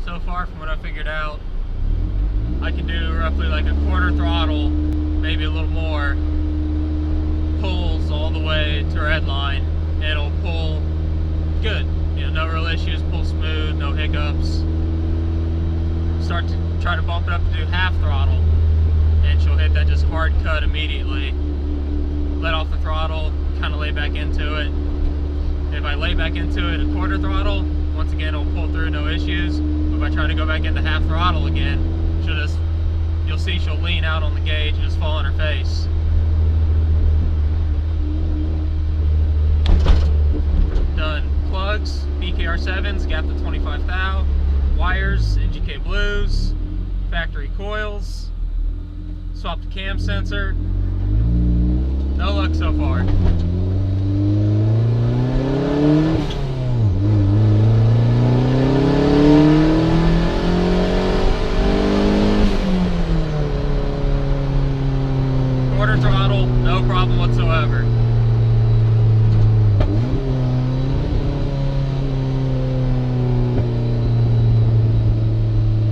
So far from what I figured out, I can do roughly like a quarter throttle, maybe a little more, pulls all the way to red line, and it'll pull good. You know, no real issues, pull smooth, no hiccups. Start to try to bump it up to do half throttle, and she'll hit that just hard cut immediately. Let off the throttle, kind of lay back into it. If I lay back into it a quarter throttle, once again it'll pull through, no issues. But if I try to go back into half throttle again, you'll see she'll lean out on the gauge and just fall on her face. Done plugs, BKR7s, gap to 25 thou, wires, NGK blues, factory coils, swapped the cam sensor. No luck so far. Quarter throttle, no problem whatsoever.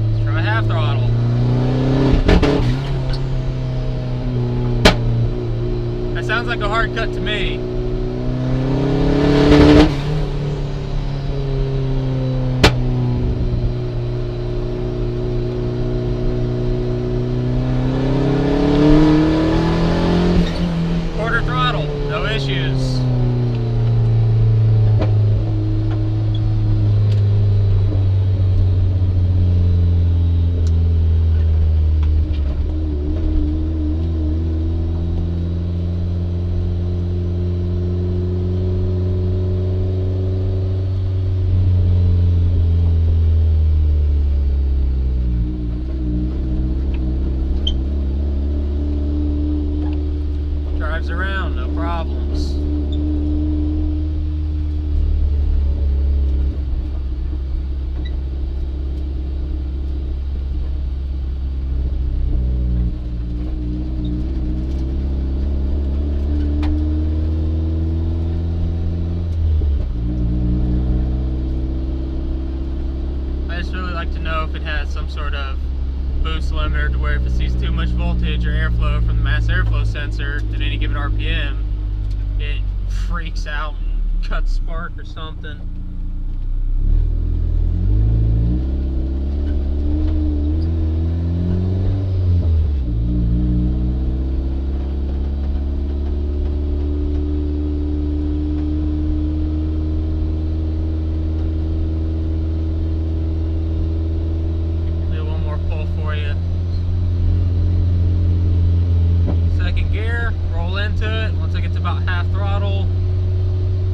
Let's try half throttle. That sounds like a hard cut to me. Quarter throttle, no issues. Drives around, no problems. I just really like to know if it has some sort of boost limiter to where if it sees too much voltage or airflow from the mass airflow sensor at any given RPM, it freaks out and cuts spark or something. Second gear, roll into it. Once I get to about half throttle,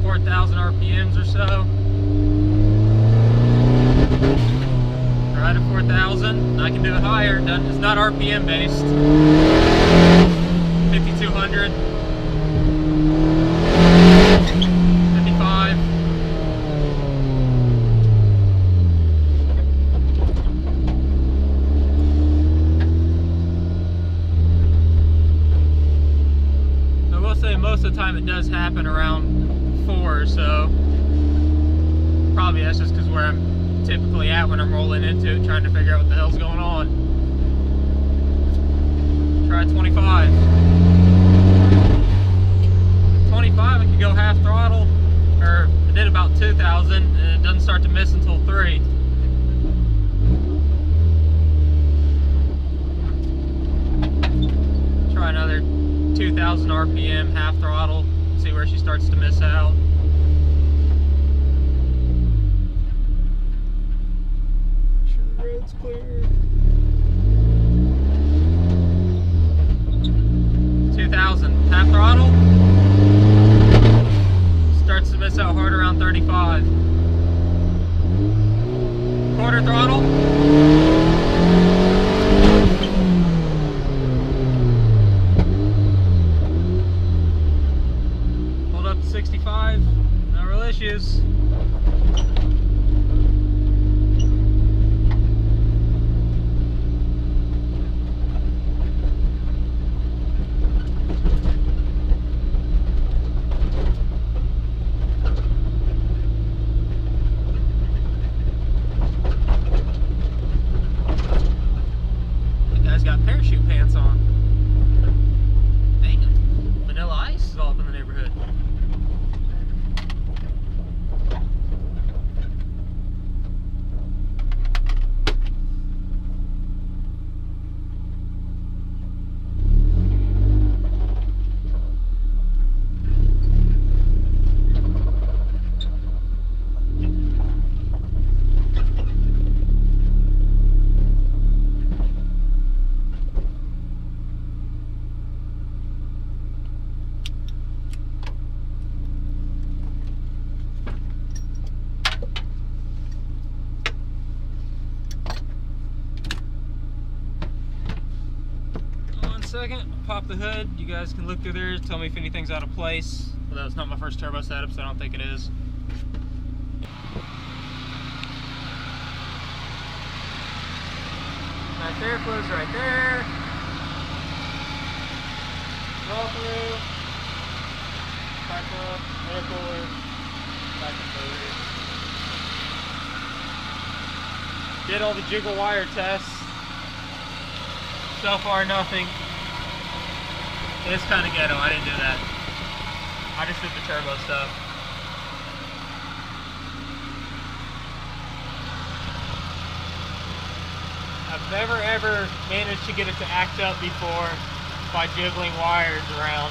4,000 RPMs or so. Right at 4,000. I can do it higher. It's not RPM based. 5,200. 55. Most of the time it does happen around 4 or so. Probably that's just because where I'm typically at when I'm rolling into it, trying to figure out what the hell's going on. Try 25. 25 I can go half throttle, or I did about 2,000 and it doesn't start to miss until 3. Try another 2,000 RPM, half throttle, see where she starts to miss out. Make sure the road's clear. 2,000, half throttle. Starts to miss out hard around 35. Quarter throttle. Hold up to 65, no real issues. second, pop the hood. You guys can look through there, tell me if anything's out of place. Although it's not my first turbo setup, so I don't think it is. Nice airflow's right there. Roll through. Pipe up, air cooler, back and motor. Did all the jiggle wire tests. So far, nothing. It's kind of ghetto. I didn't do that. I just did the turbo stuff. I've never ever managed to get it to act up before by jiggling wires around.